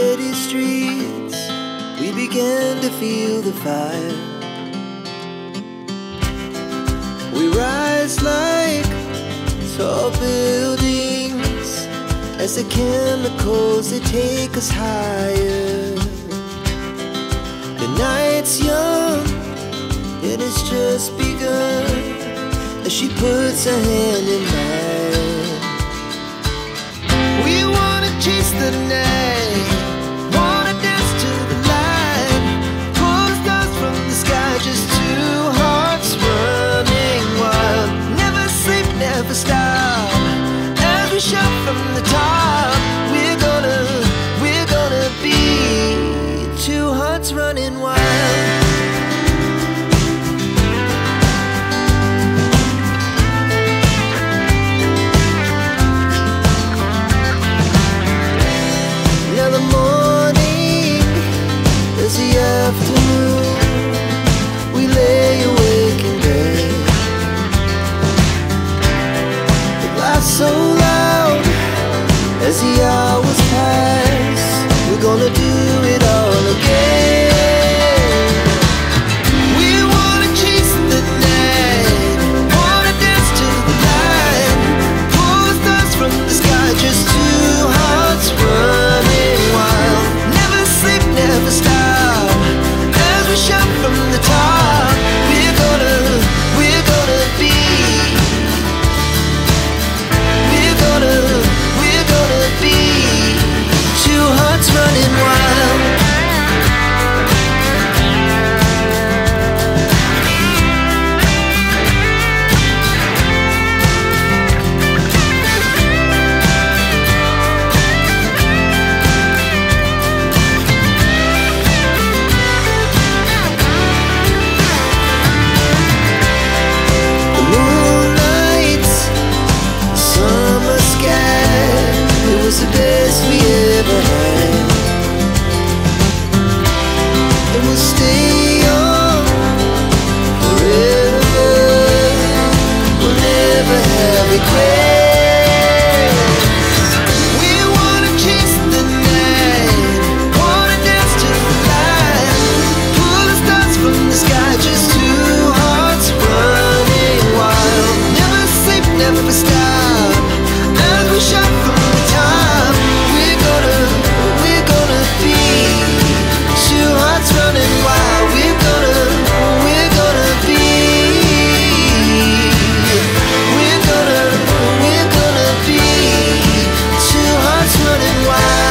city streets, we began to feel the fire. We rise like tall buildings as the chemicals, they take us higher. The night's young and it's just begun as she puts her hand in mine. We wanna chase the night, wanna dance to the light, pull the stars from the sky, just two hearts running wild. Never sleep, never stop, as we shout from the top. We're gonna be two hearts running wild. Afternoon, we lay awake in bed. It laughs so loud as the hours pass. We're gonna do it all again. We wanna chase the night, wanna dance to the light, pull the stars from the sky, just two hearts running wild. Never sleep, never stop, we shout from the top. We're gonna be, we're gonna be two hearts running wild. The best we ever had, and we'll stay on forever. We'll never have regrets. We wanna chase the night, wanna dance to the light, pull the stars from the sky, just two hearts running wild. Never sleep, never stop, as we shout from the top. Running wild, we're gonna be, we're gonna be two hearts running wild.